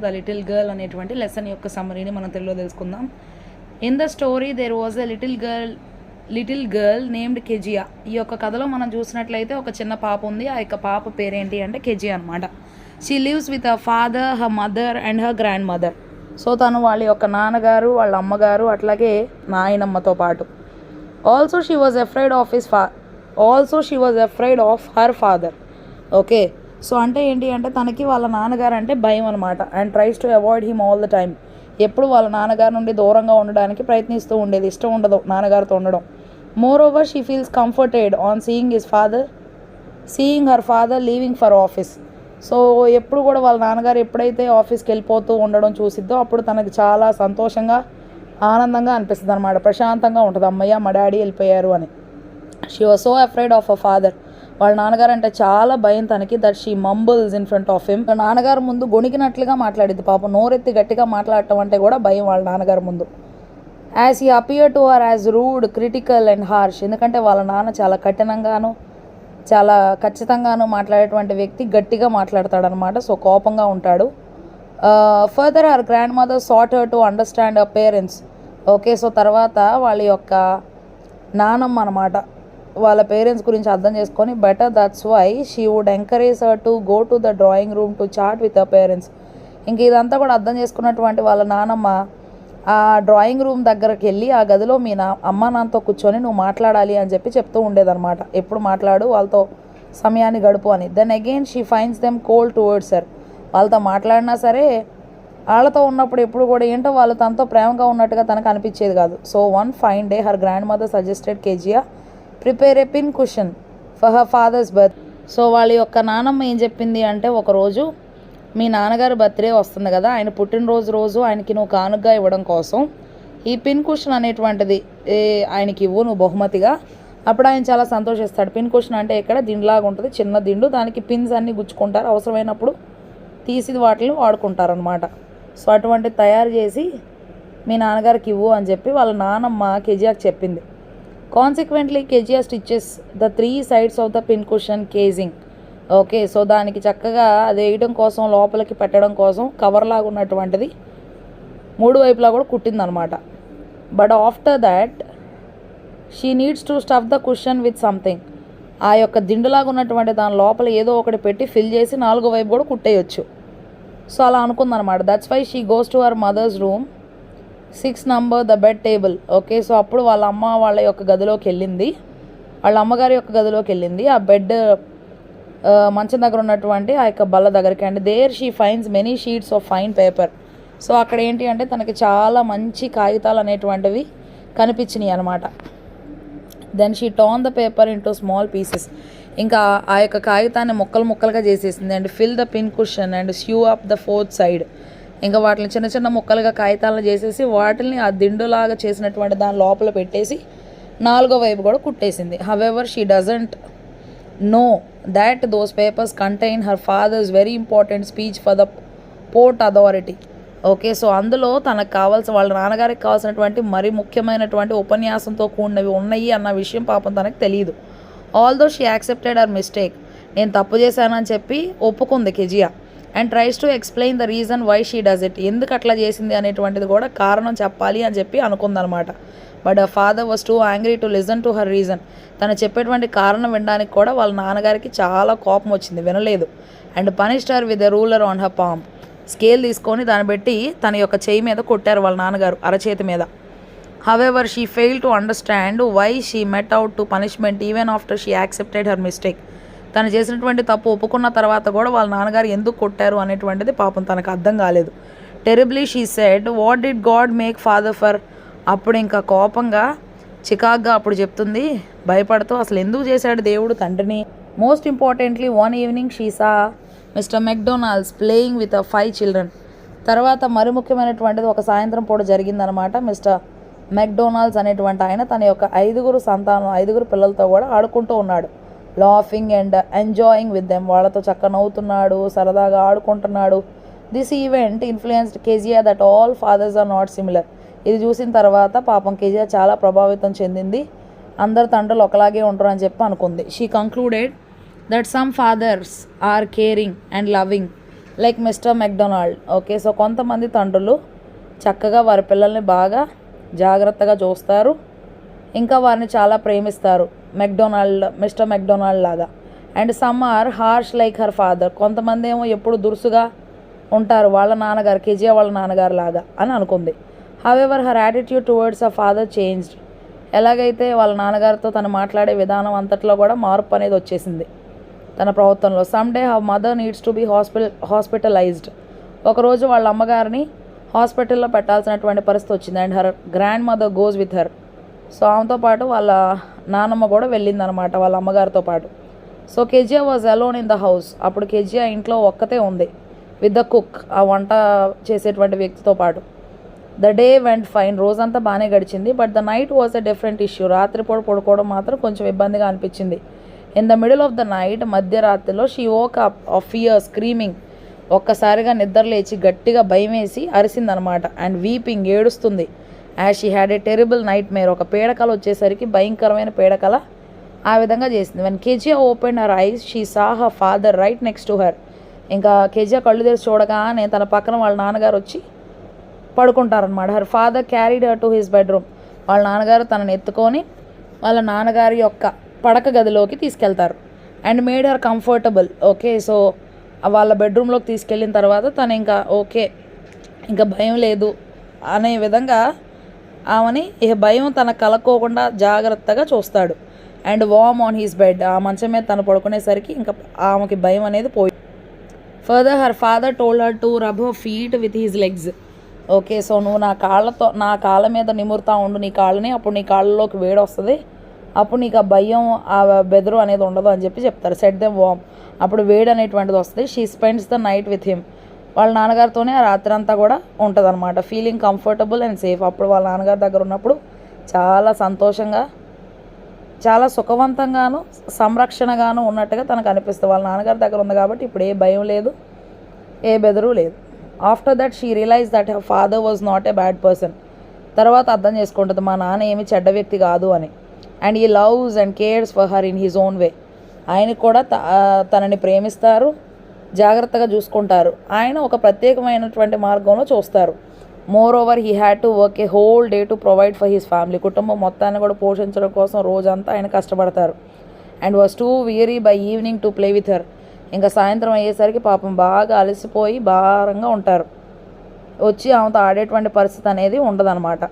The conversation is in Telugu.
ద లిటిల్ గర్ల్ అనేటువంటి లెసన్ యొక్క సమ్మరీని మనం తెలుగులో తెలుసుకుందాం. In the story there was a little girl named Kezia. ఈ యొక్క కథలో మనం చూసినట్లయితే ఒక చిన్న పాప ఉంది. ఆ యొక్క పాప పేరేంటి అంటే కెజియా అనమాట. She lives with her father, her mother and her grand mother. So తను వాళ్ళ యొక్క నాన్నగారు, వాళ్ళ అమ్మగారు, అట్లాగే నాయనమ్మతో పాటు. Also she was afraid of her father. Okay, so అంటే ఏంటి అంటే తనకి వాళ్ళ నాన్నగారు అంటే భయం అనమాట. And tries to avoid him all the time. ఎప్పుడు వాళ్ళ నాన్నగారి నుండి దూరంగా ఉండడానికి ప్రయత్నిస్తూ ఉండేది. ఇష్టం ఉండదు నాన్నగారితో ఉండడం. Moreover she feels comforted on seeing her father leaving for office. So ఎప్పుడు కూడా వాళ్ళ నాన్నగారు ఎప్పుడైతే ఆఫీస్కి వెళ్ళిపోతూ ఉండడం చూసిద్దో అప్పుడు తనకి చాలా సంతోషంగా, ఆనందంగా అనిపిస్తుంది అనమాట. ప్రశాంతంగా ఉంటుంది, అమ్మయ్య మా డాడీ వెళ్ళిపోయారు అని. She was so afraid of a father. వాళ్ళ నాన్నగారు అంటే చాలా భయం తనకి. That she mumbles in front of him. నాన్నగారు ముందు గొణికినట్లుగా మాట్లాడిద్ది పాపం. నోరెత్తి గట్టిగా మాట్లాడటం అంటే కూడా భయం వాళ్ళ నాన్నగారు ముందు. As he appear to her as rude, critical and harsh. ఎందుకంటే వాళ్ళ నాన్న చాలా కఠినంగాను, చాలా ఖచ్చితంగాను మాట్లాడేటువంటి వ్యక్తి. గట్టిగా మాట్లాడతాడనమాట. సో కోపంగా ఉంటాడు. Further her grand mother sat her to understand her parents. Okay, so తర్వాత వాళ్ళ యొక్క నానమ్మ అనమాట వాళ్ళ పేరెంట్స్ గురించి అర్థం చేసుకొని better that's why she would encourage her to go to the drawing room to chat with her parents. ఇంక ఇదంతా కూడా అర్థం చేసుకున్నటువంటి వాళ్ళ నానమ్మ ఆ డ్రాయింగ్ రూమ్ దగ్గరికి వెళ్ళి ఆ గదిలో మీ అమ్మ నాన్నతో కూర్చొని నువ్వు మాట్లాడాలి అని చెప్పి చెప్తూ ఉండేదన్నమాట. ఎప్పుడు మాట్లాడు, వాళ్ళతో సమయాన్ని గడుపు అని. Then again she finds them cold towards her. వాళ్ళతో మాట్లాడినా సరే వాళ్ళతో ఉన్నప్పుడు ఎప్పుడు కూడా ఏంటో వాళ్ళు తనతో ప్రేమగా ఉన్నట్టుగా తనకు అనిపించేది కాదు. So one fine day her grand mother suggested Kezia prepare A pin cushion for her father's birth. So వాళ్ళ యొక్క నానమ్మ ఏం చెప్పింది అంటే, ఒకరోజు మీ నాన్నగారు బర్త్డే వస్తుంది కదా, ఆయన పుట్టినరోజు ఆయనకి నువ్వు కానుగ్గా ఇవ్వడం కోసం ఈ పిన్ కుషన్ అనేటువంటిది ఆయనకి ఇవ్వు నువ్వు బహుమతిగా. అప్పుడు ఆయన చాలా సంతోషిస్తాడు. పిన్ కుషన్ అంటే ఇక్కడ దిండులాగా ఉంటుంది, చిన్న దిండు. దానికి పిన్స్ అన్నీ గుచ్చుకుంటారు, అవసరమైనప్పుడు తీసి వాటిని వాడుకుంటారనమాట. సో అటువంటి తయారు చేసి మీ నాన్నగారికి ఇవ్వు అని చెప్పి వాళ్ళ నానమ్మ కెజియాకి చెప్పింది. Consequently Kezia stitches the 3 sides of the pin cushion casing. Okay, so దానికి చక్కగా అది వేయడం కోసం, లోపలికి పెట్టడం కోసం కవర్ లాగా ఉన్నటువంటిది 3 వైపులా కూడా కుట్టిందనమాట. But after that she needs to stuff the cushion with something. ఆ యొక్క దిండులాగా ఉన్నటువంటి దాని లోపల ఏదో ఒకటి పెట్టి ఫిల్ చేసి 4వ వైపు కూడా కుట్టేయచ్చు. సో అలా అనుకుందనమాట. That's why she goes to her mother's room 6 number the bed table. Okay, so అప్పుడు వాళ్ళ అమ్మ వాళ్ళ యొక్క గదిలోకి వెళ్ళింది, వాళ్ళ అమ్మగారి యొక్క గదిలోకి వెళ్ళింది. ఆ బెడ్ మంచం దగ్గర ఉన్నటువంటి ఆ యొక్క బల్ల దగ్గరికి. And there she finds many sheets of fine paper. So అక్కడ ఏంటి అంటే తనకి చాలా మంచి కాగితాలు అనేటువంటివి కనిపించినాయి అనమాట. Then she turn the paper into small pieces. ఇంకా ఆ యొక్క కాగితాన్ని ముక్కలుగా చేసేసింది. And fill the pin cushion and sew up the 4th side. ఇంకా వాటిని చిన్న చిన్న ముక్కలుగా కాగితాలను చేసేసి వాటిని ఆ దిండులాగా చేసినటువంటి దాని లోపల పెట్టేసి 4వ వైపు కూడా కుట్టేసింది. However she doesn't know that those papers contain her father's very important speech for the port authority. Okay, so అందులో తనకు కావాల్సిన, వాళ్ళ నాన్నగారికి కావాల్సినటువంటి మరీ ముఖ్యమైనటువంటి ఉపన్యాసంతో కూడినవి ఉన్నాయి అన్న విషయం పాపం తనకు తెలియదు. Although she accepted her mistake. నేను తప్పు చేశానని చెప్పి ఒప్పుకుంది Kezia. And tries to explain the reason why she does it. ఎందుకు అట్లా చేసింది అనేటువంటిది కూడా కారణం చెప్పాలి అని చెప్పి అనుకుందనమాట. But her father was too angry to listen to her reason. తను చెప్పేటువంటి కారణం వినడానికి కూడా వాళ్ళ నాన్నగారికి చాలా కోపం వచ్చింది, వినలేదు. And punished her with the ruler on her palm. Scale తీసుకొని దాన్ని పెట్టి తన యొక్క చేయి మీద కొట్టారు వాళ్ళ నాన్నగారు, అరచేతి మీద. However she fail to understand why she met out to punishment even after she accepted her mistake. తను చేసినటువంటి తప్పు ఒప్పుకున్న తర్వాత కూడా వాళ్ళ నాన్నగారు ఎందుకు కొట్టారు అనేటువంటిది పాపం తనకు అర్థం కాలేదు. Terribly she said what did God make father for. అప్పుడు ఇంకా కోపంగా చికాగ్గా అప్పుడు చెప్తుంది భయపడుతూ, అసలు ఎందుకు చేశాడు దేవుడు తండ్రిని. Most importantly one evening she saw mister McDonald's playing with 5 children. తర్వాత మరి ముఖ్యమైనటువంటిది ఒక సాయంత్రం పూట జరిగిందనమాట. మిస్టర్ మెక్డొనాల్డ్స్ అనేటువంటి ఆయన తన యొక్క 5 పిల్లలతో కూడా ఆడుకుంటూ ఉన్నాడు. Laughing and enjoying with them. వాళ్ళతో చక్కగా నవ్వుతున్నాడు, సరదాగా ఆడుకుంటున్నాడు. This event influenced Kezia that all fathers are not similar. ఇది చూసిన తర్వాత పాపం కెజియా చాలా ప్రభావితం చెందింది. అందరు తండ్రులు ఒకలాగే ఉంటారు అని చెప్పి అనుకుంది. She concluded that some fathers are caring and loving like mister McDonald. Okay, so కొంతమంది తండ్రులు చక్కగా వారి పిల్లల్ని బాగా జాగ్రత్తగా చూస్తారు, ఇంకా వారిని చాలా ప్రేమిస్తారు, మిస్టర్ మెక్డొనాల్డ్ లాగా. And some are harsh like her father. కొంతమంది ఏమో ఎప్పుడు దురుసుగా ఉంటారు వాళ్ళ నాన్నగారు, కెజియా వాళ్ళ నాన్నగారు లాగా అని అనుకుంది. However her attitude towards her father changed. ఎలాగైతే వాళ్ళ నాన్నగారితో తను మాట్లాడే విధానం అంతట్లో కూడా మార్పు అనేది వచ్చేసింది తన ప్రవర్తనలో. Some day her mother needs to be hospitalised. ఒకరోజు వాళ్ళ అమ్మగారిని హాస్పిటల్లో పెట్టాల్సినటువంటి పరిస్థితి వచ్చింది. And her grand mother goes with her. So ఆమెతో పాటు వాళ్ళ నాన్నమ్మ కూడా వెళ్ళిందనమాట వాళ్ళ అమ్మగారితో పాటు. So Kezia was alone in the house. అప్పుడు కెజియా ఇంట్లో ఒక్కతే ఉంది, విత్ ద కుక్, ఆ వంట చేసేటువంటి వ్యక్తితో పాటు. The day went fine. రోజంతా బాగానే గడిచింది. But the night was a different issue. రాత్రిపూట పడుకోవడం మాత్రం కొంచెం ఇబ్బందిగా అనిపించింది. In the middle of the night, మధ్యరాత్రిలో, she woke up of fear screaming. ఒక్కసారిగా నిద్ర లేచి గట్టిగా భయం వేసి అరిసిందనమాట. అండ్ వీపింగ్, ఏడుస్తుంది. As she had a terrible nightmare. ఒక పీడకల వచ్చేసరికి భయంకరమైన పీడకల ఆ విధంగా చేసింది. When Kezia open her eyes she saw her father right next to her. ఇంకా కెజియా కళ్ళు తెరిచి చూడగానే తన పక్కన వాళ్ళ నాన్నగారు వచ్చి పడుకుంటారనమాట. Her father carried her to his bedroom. వాళ్ళ నాన్నగారు తనని ఎత్తుకొని వాళ్ళ నాన్నగారి యొక్క పడక గదిలోకి తీసుకెళ్తారు. And made her comfortable. Okay, so వాళ్ళ బెడ్రూమ్లోకి తీసుకెళ్ళిన తర్వాత తను ఇంకా ఓకే, ఇంకా భయం లేదు అనే విధంగా ఆమెని ఇక భయం తన కలక్కోకుండా జాగ్రత్తగా చూస్తాడు. And warm on his bed. ఆ మంచం మీద తను పడుకునేసరికి ఇంకా ఆమెకి భయం అనేది పోయి. Further her father told her to rub her feet with he's legs. Okay, so నువ్వు నా కాళ్ళ మీద నిమురుతా ఉండు నీ కాళ్ళని, అప్పుడు నీ కాళ్ళలోకి వేడి వస్తుంది, అప్పుడు నీకు ఆ భయం ఆ బెదరు అనేది ఉండదు అని చెప్తారు. Set them warm. అప్పుడు వేడి అనేటువంటిది వస్తుంది. She spends the night with him. వాళ్ళ నాన్నగారితోనే ఆ రాత్రి అంతా కూడా ఉంటుంది అనమాట. Feeling comfortable and safe. అప్పుడు వాళ్ళ నాన్నగారి దగ్గర ఉన్నప్పుడు చాలా సంతోషంగా, చాలా సుఖవంతంగాను, సంరక్షణగాను ఉన్నట్టుగా తనకు అనిపిస్తుంది. వాళ్ళ నాన్నగారి దగ్గర ఉంది కాబట్టి ఇప్పుడు ఏ భయం లేదు, ఏ బెదరు లేదు. After that she realize that her father was not a bad person. తర్వాత అర్థం చేసుకుంటుంది మా నాన్న ఏమి చెడ్డ వ్యక్తి కాదు అని. అండ్ ఈ loves and cares for her in his own way. ఆయన కూడా తనని ప్రేమిస్తారు, జాగ్రత్తగా చూసుకుంటారు. ఆయన ఒక ప్రత్యేకమైనటువంటి మార్గంలో చూస్తారు. More over he had to work A whole day to provide for his family. కుటుంబం మొత్తాన్ని కూడా పోషించడం కోసం రోజంతా ఆయన కష్టపడతారు. And was two very by evening to play with her. ఇంకా సాయంత్రం అయ్యేసరికి పాపం బాగా అలసిపోయి భారంగా ఉంటారు. వచ్చి ఆమెతో ఆడేటువంటి పరిస్థితి అనేది ఉండదన్నమాట.